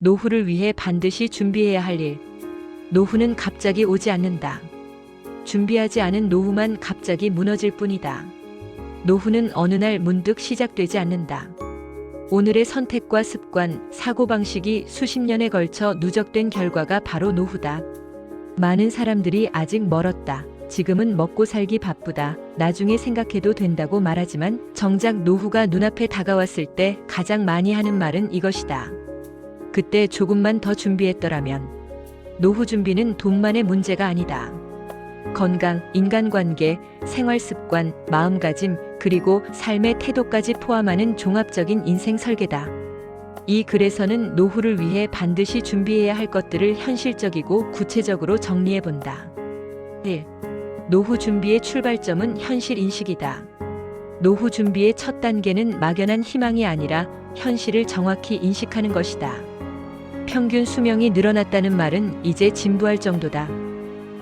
노후를 위해 반드시 준비해야 할 일. 노후는 갑자기 오지 않는다. 준비하지 않은 노후만 갑자기 무너질 뿐이다. 노후는 어느 날 문득 시작되지 않는다. 오늘의 선택과 습관, 사고방식이 수십 년에 걸쳐 누적된 결과가 바로 노후다. 많은 사람들이 아직 멀었다. 지금은 먹고 살기 바쁘다. 나중에 생각해도 된다고 말하지만 정작 노후가 눈앞에 다가왔을 때 가장 많이 하는 말은 이것이다. 그때 조금만 더 준비했더라면. 노후 준비는 돈만의 문제가 아니다. 건강, 인간관계, 생활습관, 마음가짐, 그리고 삶의 태도까지 포함하는 종합적인 인생 설계다. 이 글에서는 노후를 위해 반드시 준비해야 할 것들을 현실적이고 구체적으로 정리해본다. 1. 노후 준비의 출발점은 현실 인식이다. 노후 준비의 첫 단계는 막연한 희망이 아니라 현실을 정확히 인식하는 것이다. 평균 수명이 늘어났다는 말은 이제 진부할 정도다.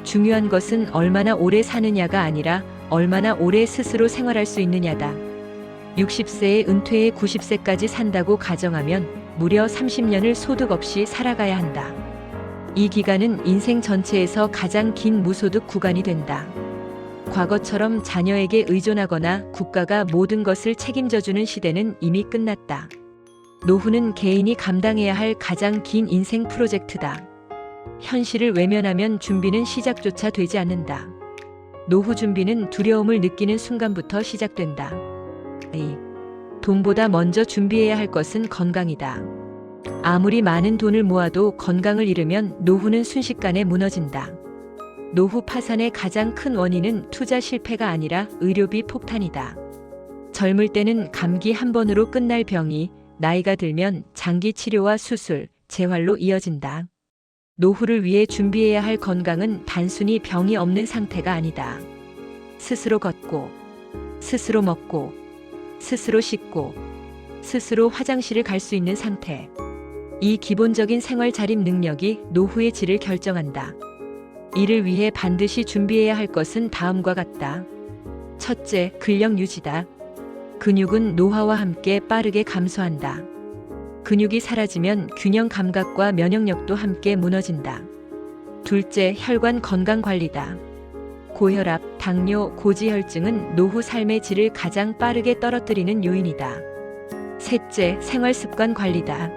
중요한 것은 얼마나 오래 사느냐가 아니라 얼마나 오래 스스로 생활할 수 있느냐다. 60세에 은퇴해 90세까지 산다고 가정하면 무려 30년을 소득 없이 살아가야 한다. 이 기간은 인생 전체에서 가장 긴 무소득 구간이 된다. 과거처럼 자녀에게 의존하거나 국가가 모든 것을 책임져주는 시대는 이미 끝났다. 노후는 개인이 감당해야 할 가장 긴 인생 프로젝트다. 현실을 외면하면 준비는 시작조차 되지 않는다. 노후 준비는 두려움을 느끼는 순간부터 시작된다. 2. 돈보다 먼저 준비해야 할 것은 건강이다. 아무리 많은 돈을 모아도 건강을 잃으면 노후는 순식간에 무너진다. 노후 파산의 가장 큰 원인은 투자 실패가 아니라 의료비 폭탄이다. 젊을 때는 감기 한 번으로 끝날 병이 나이가 들면 장기 치료와 수술, 재활로 이어진다. 노후를 위해 준비해야 할 건강은 단순히 병이 없는 상태가 아니다. 스스로 걷고, 스스로 먹고, 스스로 씻고, 스스로 화장실을 갈 수 있는 상태. 이 기본적인 생활 자립 능력이 노후의 질을 결정한다. 이를 위해 반드시 준비해야 할 것은 다음과 같다. 첫째, 근력 유지다. 근육은 노화와 함께 빠르게 감소한다. 근육이 사라지면 균형 감각과 면역력도 함께 무너진다. 둘째, 혈관 건강 관리다. 고혈압, 당뇨, 고지혈증은 노후 삶의 질을 가장 빠르게 떨어뜨리는 요인이다. 셋째, 생활 습관 관리다.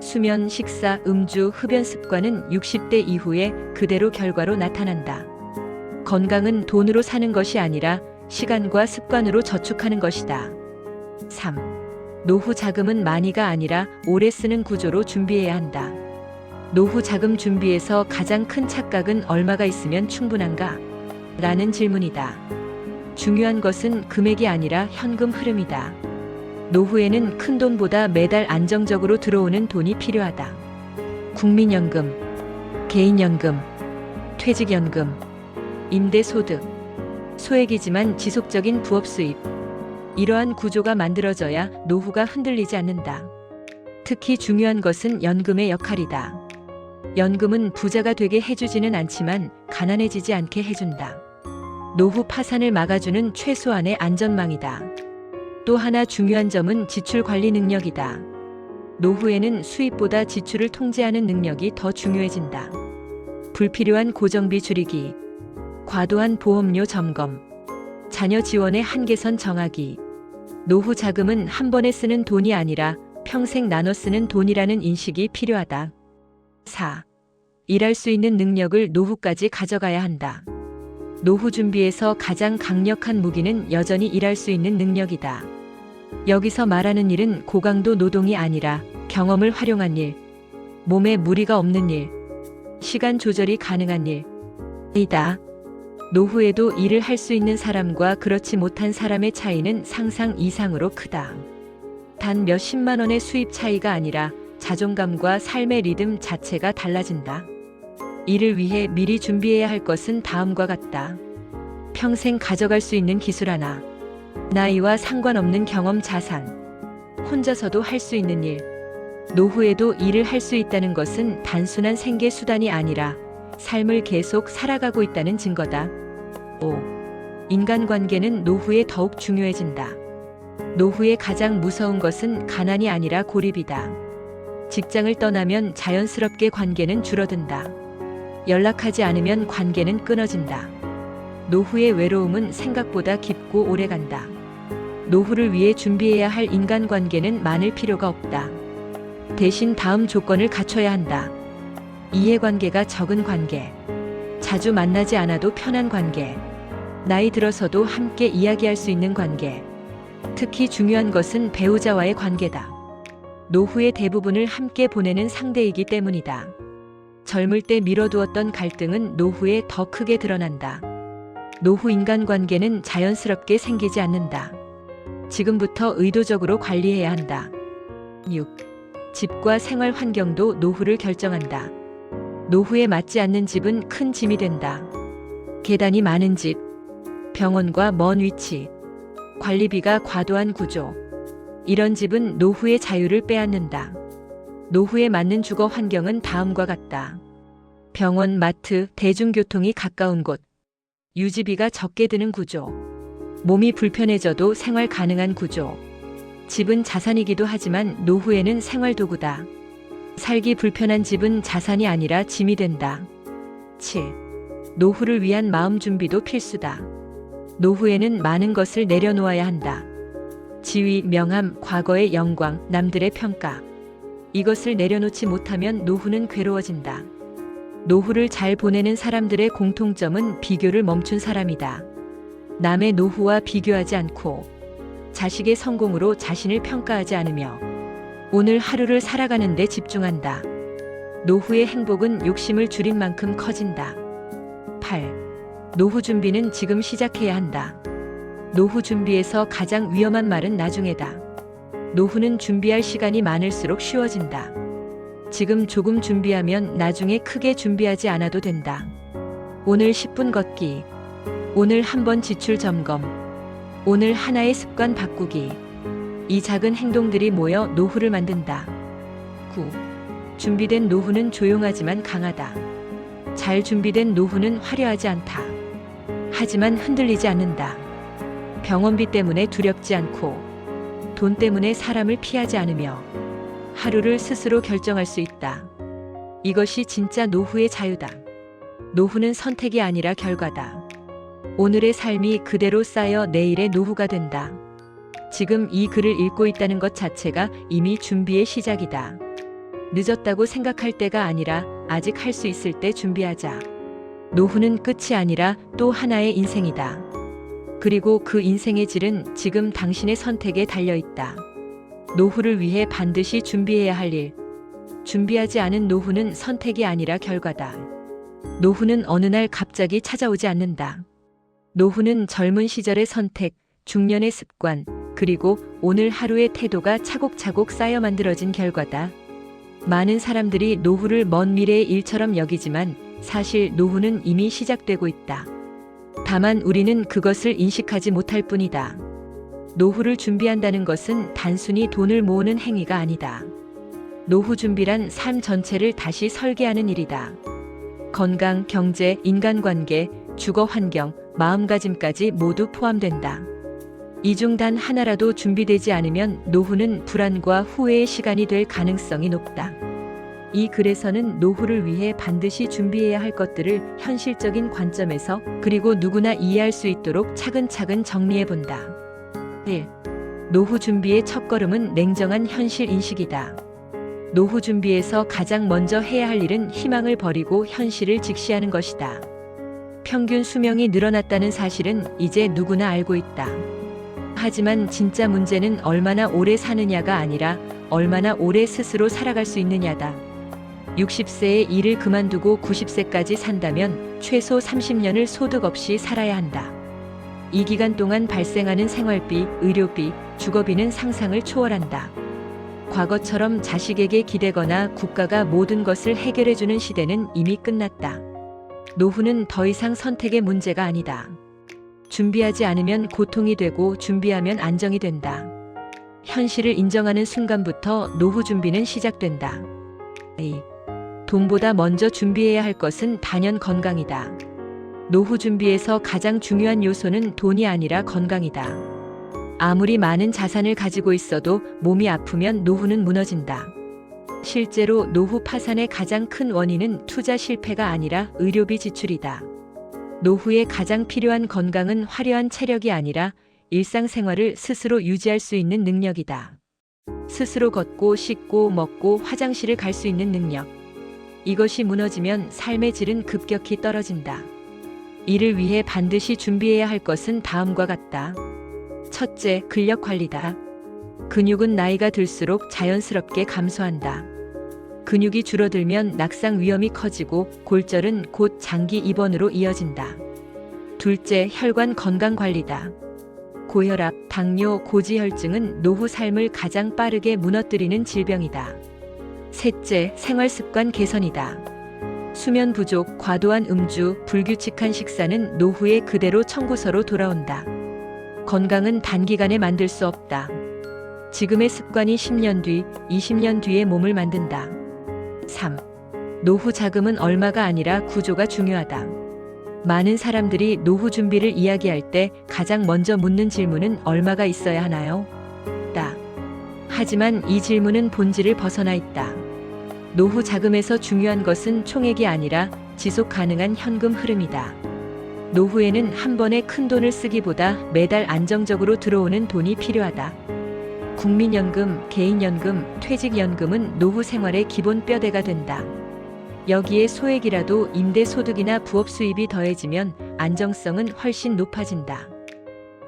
수면, 식사, 음주, 흡연 습관은 60대 이후에 그대로 결과로 나타난다. 건강은 돈으로 사는 것이 아니라 시간과 습관으로 저축하는 것이다. 3. 노후 자금은 많이가 아니라 오래 쓰는 구조로 준비해야 한다. 노후 자금 준비에서 가장 큰 착각은 얼마가 있으면 충분한가? 라는 질문이다. 중요한 것은 금액이 아니라 현금 흐름이다. 노후에는 큰 돈보다 매달 안정적으로 들어오는 돈이 필요하다. 국민연금, 개인연금, 퇴직연금, 임대소득, 소액이지만 지속적인 부업 수입. 이러한 구조가 만들어져야 노후가 흔들리지 않는다. 특히 중요한 것은 연금의 역할이다. 연금은 부자가 되게 해주지는 않지만 가난해지지 않게 해준다. 노후 파산을 막아주는 최소한의 안전망이다. 또 하나 중요한 점은 지출 관리 능력이다. 노후에는 수입보다 지출을 통제하는 능력이 더 중요해진다. 불필요한 고정비 줄이기, 과도한 보험료 점검, 자녀 지원의 한계선 정하기. 노후 자금은 한 번에 쓰는 돈이 아니라 평생 나눠 쓰는 돈이라는 인식이 필요하다. 4. 일할 수 있는 능력을 노후까지 가져가야 한다. 노후 준비에서 가장 강력한 무기는 여전히 일할 수 있는 능력이다. 여기서 말하는 일은 고강도 노동이 아니라 경험을 활용한 일, 몸에 무리가 없는 일, 시간 조절이 가능한 일이다. 노후에도 일을 할 수 있는 사람과 그렇지 못한 사람의 차이는 상상 이상으로 크다. 단 몇십만 원의 수입 차이가 아니라 자존감과 삶의 리듬 자체가 달라진다. 이를 위해 미리 준비해야 할 것은 다음과 같다. 평생 가져갈 수 있는 기술 하나, 나이와 상관없는 경험 자산, 혼자서도 할 수 있는 일. 노후에도 일을 할 수 있다는 것은 단순한 생계 수단이 아니라 삶을 계속 살아가고 있다는 증거다. 5. 인간관계는 노후에 더욱 중요해진다. 노후의 가장 무서운 것은 가난이 아니라 고립이다. 직장을 떠나면 자연스럽게 관계는 줄어든다. 연락하지 않으면 관계는 끊어진다. 노후의 외로움은 생각보다 깊고 오래간다. 노후를 위해 준비해야 할 인간관계는 많을 필요가 없다. 대신 다음 조건을 갖춰야 한다. 이해관계가 적은 관계, 자주 만나지 않아도 편한 관계, 나이 들어서도 함께 이야기할 수 있는 관계, 특히 중요한 것은 배우자와의 관계다. 노후의 대부분을 함께 보내는 상대이기 때문이다. 젊을 때 미뤄두었던 갈등은 노후에 더 크게 드러난다. 노후 인간관계는 자연스럽게 생기지 않는다. 지금부터 의도적으로 관리해야 한다. 6. 집과 생활 환경도 노후를 결정한다. 노후에 맞지 않는 집은 큰 짐이 된다. 계단이 많은 집, 병원과 먼 위치, 관리비가 과도한 구조. 이런 집은 노후의 자유를 빼앗는다. 노후에 맞는 주거 환경은 다음과 같다. 병원, 마트, 대중교통이 가까운 곳, 유지비가 적게 드는 구조, 몸이 불편해져도 생활 가능한 구조. 집은 자산이기도 하지만 노후에는 생활도구다. 살기 불편한 집은 자산이 아니라 짐이 된다. 7. 노후를 위한 마음 준비도 필수다. 노후에는 많은 것을 내려놓아야 한다. 지위, 명함, 과거의 영광, 남들의 평가. 이것을 내려놓지 못하면 노후는 괴로워진다. 노후를 잘 보내는 사람들의 공통점은 비교를 멈춘 사람이다. 남의 노후와 비교하지 않고 자식의 성공으로 자신을 평가하지 않으며 오늘 하루를 살아가는 데 집중한다. 노후의 행복은 욕심을 줄인 만큼 커진다. 8. 노후 준비는 지금 시작해야 한다. 노후 준비에서 가장 위험한 말은 나중에다. 노후는 준비할 시간이 많을수록 쉬워진다. 지금 조금 준비하면 나중에 크게 준비하지 않아도 된다. 오늘 10분 걷기. 오늘 한번 지출 점검. 오늘 하나의 습관 바꾸기. 이 작은 행동들이 모여 노후를 만든다. 9. 준비된 노후는 조용하지만 강하다. 잘 준비된 노후는 화려하지 않다. 하지만 흔들리지 않는다. 병원비 때문에 두렵지 않고 돈 때문에 사람을 피하지 않으며 하루를 스스로 결정할 수 있다. 이것이 진짜 노후의 자유다. 노후는 선택이 아니라 결과다. 오늘의 삶이 그대로 쌓여 내일의 노후가 된다. 지금 이 글을 읽고 있다는 것 자체가 이미 준비의 시작이다. 늦었다고 생각할 때가 아니라 아직 할 수 있을 때 준비하자. 노후는 끝이 아니라 또 하나의 인생이다. 그리고 그 인생의 질은 지금 당신의 선택에 달려 있다. 노후를 위해 반드시 준비해야 할 일. 준비하지 않은 노후는 선택이 아니라 결과다. 노후는 어느 날 갑자기 찾아오지 않는다. 노후는 젊은 시절의 선택, 중년의 습관, 그리고 오늘 하루의 태도가 차곡차곡 쌓여 만들어진 결과다. 많은 사람들이 노후를 먼 미래의 일처럼 여기지만 사실 노후는 이미 시작되고 있다. 다만 우리는 그것을 인식하지 못할 뿐이다. 노후를 준비한다는 것은 단순히 돈을 모으는 행위가 아니다. 노후 준비란 삶 전체를 다시 설계하는 일이다. 건강, 경제, 인간관계, 주거 환경, 마음가짐까지 모두 포함된다. 이 중 단 하나라도 준비되지 않으면 노후는 불안과 후회의 시간이 될 가능성이 높다. 이 글에서는 노후를 위해 반드시 준비해야 할 것들을 현실적인 관점에서 그리고 누구나 이해할 수 있도록 차근차근 정리해본다. 1. 노후 준비의 첫걸음은 냉정한 현실 인식이다. 노후 준비에서 가장 먼저 해야 할 일은 희망을 버리고 현실을 직시하는 것이다. 평균 수명이 늘어났다는 사실은 이제 누구나 알고 있다. 하지만 진짜 문제는 얼마나 오래 사느냐가 아니라 얼마나 오래 스스로 살아갈 수 있느냐다. 60세에 일을 그만두고 90세까지 산다면 최소 30년을 소득 없이 살아야 한다. 이 기간 동안 발생하는 생활비, 의료비, 주거비는 상상을 초월한다. 과거처럼 자식에게 기대거나 국가가 모든 것을 해결해주는 시대는 이미 끝났다. 노후는 더 이상 선택의 문제가 아니다. 준비하지 않으면 고통이 되고 준비하면 안정이 된다. 현실을 인정하는 순간부터 노후 준비는 시작된다. 2. 돈보다 먼저 준비해야 할 것은 단연 건강이다. 노후 준비에서 가장 중요한 요소는 돈이 아니라 건강이다. 아무리 많은 자산을 가지고 있어도 몸이 아프면 노후는 무너진다. 실제로 노후 파산의 가장 큰 원인은 투자 실패가 아니라 의료비 지출이다. 노후에 가장 필요한 건강은 화려한 체력이 아니라 일상생활을 스스로 유지할 수 있는 능력이다. 스스로 걷고 씻고 먹고 화장실을 갈 수 있는 능력. 이것이 무너지면 삶의 질은 급격히 떨어진다. 이를 위해 반드시 준비해야 할 것은 다음과 같다. 첫째, 근력 관리다. 근육은 나이가 들수록 자연스럽게 감소한다. 근육이 줄어들면 낙상 위험이 커지고 골절은 곧 장기 입원으로 이어진다. 둘째, 혈관 건강 관리다. 고혈압, 당뇨, 고지혈증은 노후 삶을 가장 빠르게 무너뜨리는 질병이다. 셋째, 생활 습관 개선이다. 수면 부족, 과도한 음주, 불규칙한 식사는 노후에 그대로 청구서로 돌아온다. 건강은 단기간에 만들 수 없다. 지금의 습관이 10년 뒤, 20년 뒤의 몸을 만든다. 3. 노후 자금은 얼마가 아니라 구조가 중요하다. 많은 사람들이 노후 준비를 이야기할 때 가장 먼저 묻는 질문은 얼마가 있어야 하나요? 하지만 이 질문은 본질을 벗어나 있다. 노후 자금에서 중요한 것은 총액이 아니라 지속 가능한 현금 흐름이다. 노후에는 한 번에 큰 돈을 쓰기보다 매달 안정적으로 들어오는 돈이 필요하다. 국민연금, 개인연금, 퇴직연금은 노후 생활의 기본 뼈대가 된다. 여기에 소액이라도 임대소득이나 부업 수입이 더해지면 안정성은 훨씬 높아진다.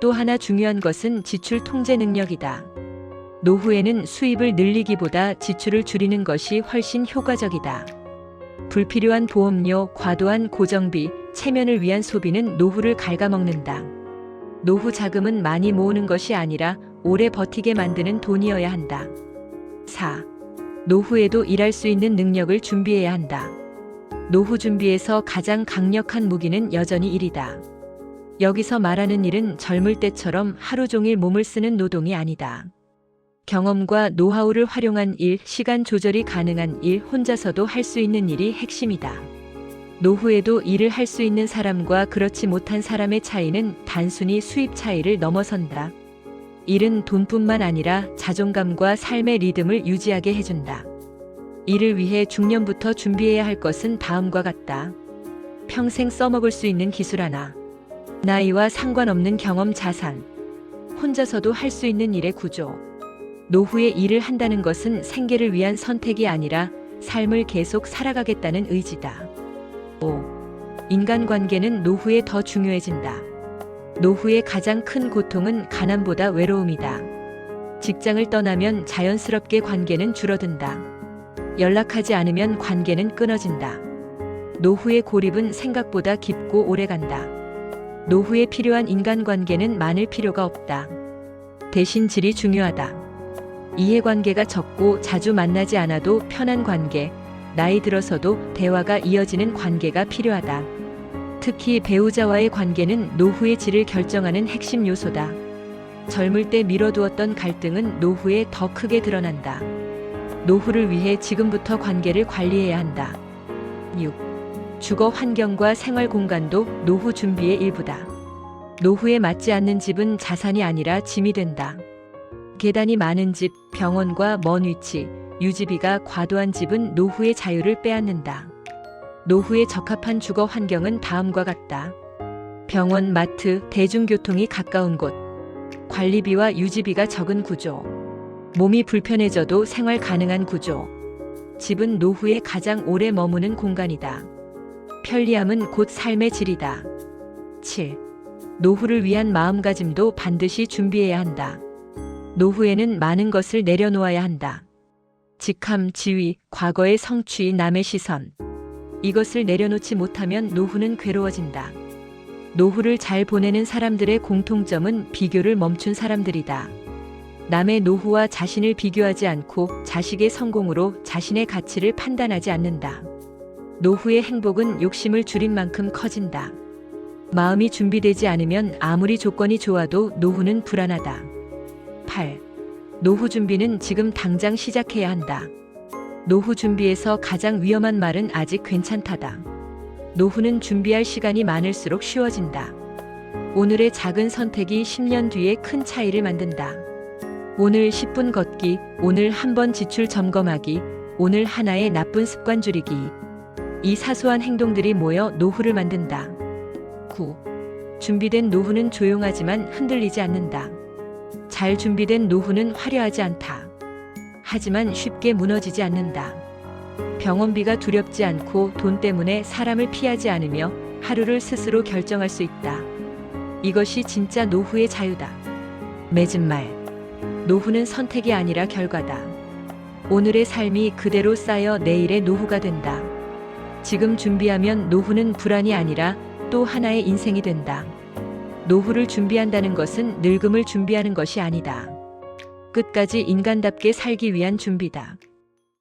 또 하나 중요한 것은 지출 통제 능력이다. 노후에는 수입을 늘리기보다 지출을 줄이는 것이 훨씬 효과적이다. 불필요한 보험료, 과도한 고정비, 체면을 위한 소비는 노후를 갉아먹는다. 노후 자금은 많이 모으는 것이 아니라 오래 버티게 만드는 돈이어야 한다. 4. 노후에도 일할 수 있는 능력을 준비해야 한다. 노후 준비에서 가장 강력한 무기는 여전히 일이다. 여기서 말하는 일은 젊을 때처럼 하루 종일 몸을 쓰는 노동이 아니다. 경험과 노하우를 활용한 일, 시간 조절이 가능한 일, 혼자서도 할 수 있는 일이 핵심이다. 노후에도 일을 할 수 있는 사람과 그렇지 못한 사람의 차이는 단순히 수입 차이를 넘어선다. 일은 돈뿐만 아니라 자존감과 삶의 리듬을 유지하게 해준다. 이를 위해 중년부터 준비해야 할 것은 다음과 같다. 평생 써먹을 수 있는 기술 하나. 나이와 상관없는 경험 자산. 혼자서도 할 수 있는 일의 구조. 노후에 일을 한다는 것은 생계를 위한 선택이 아니라 삶을 계속 살아가겠다는 의지다. 5. 인간관계는 노후에 더 중요해진다. 노후의 가장 큰 고통은 가난보다 외로움이다. 직장을 떠나면 자연스럽게 관계는 줄어든다. 연락하지 않으면 관계는 끊어진다. 노후의 고립은 생각보다 깊고 오래간다. 노후에 필요한 인간관계는 많을 필요가 없다. 대신 질이 중요하다. 이해관계가 적고 자주 만나지 않아도 편한 관계, 나이 들어서도 대화가 이어지는 관계가 필요하다. 특히 배우자와의 관계는 노후의 질을 결정하는 핵심 요소다. 젊을 때 미뤄두었던 갈등은 노후에 더 크게 드러난다. 노후를 위해 지금부터 관계를 관리해야 한다. 6. 주거 환경과 생활 공간도 노후 준비의 일부다. 노후에 맞지 않는 집은 자산이 아니라 짐이 된다. 계단이 많은 집, 병원과 먼 위치, 유지비가 과도한 집은 노후의 자유를 빼앗는다. 노후에 적합한 주거 환경은 다음과 같다. 병원, 마트, 대중교통이 가까운 곳. 관리비와 유지비가 적은 구조. 몸이 불편해져도 생활 가능한 구조. 집은 노후에 가장 오래 머무는 공간이다. 편리함은 곧 삶의 질이다. 7. 노후를 위한 마음가짐도 반드시 준비해야 한다. 노후에는 많은 것을 내려놓아야 한다. 직함, 지위, 과거의 성취, 남의 시선. 이것을 내려놓지 못하면 노후는 괴로워진다. 노후를 잘 보내는 사람들의 공통점은 비교를 멈춘 사람들이다. 남의 노후와 자신을 비교하지 않고 자식의 성공으로 자신의 가치를 판단하지 않는다. 노후의 행복은 욕심을 줄인 만큼 커진다. 마음이 준비되지 않으면 아무리 조건이 좋아도 노후는 불안하다. 8. 노후 준비는 지금 당장 시작해야 한다. 노후 준비에서 가장 위험한 말은 아직 괜찮다다. 노후는 준비할 시간이 많을수록 쉬워진다. 오늘의 작은 선택이 10년 뒤에 큰 차이를 만든다. 오늘 10분 걷기, 오늘 한 번 지출 점검하기, 오늘 하나의 나쁜 습관 줄이기. 이 사소한 행동들이 모여 노후를 만든다. 9. 준비된 노후는 조용하지만 흔들리지 않는다. 잘 준비된 노후는 화려하지 않다. 하지만 쉽게 무너지지 않는다. 병원비가 두렵지 않고 돈 때문에 사람을 피하지 않으며 하루를 스스로 결정할 수 있다. 이것이 진짜 노후의 자유다. 맺은 말. 노후는 선택이 아니라 결과다. 오늘의 삶이 그대로 쌓여 내일의 노후가 된다. 지금 준비하면 노후는 불안이 아니라 또 하나의 인생이 된다. 노후를 준비한다는 것은 늙음을 준비하는 것이 아니다. 끝까지 인간답게 살기 위한 준비다.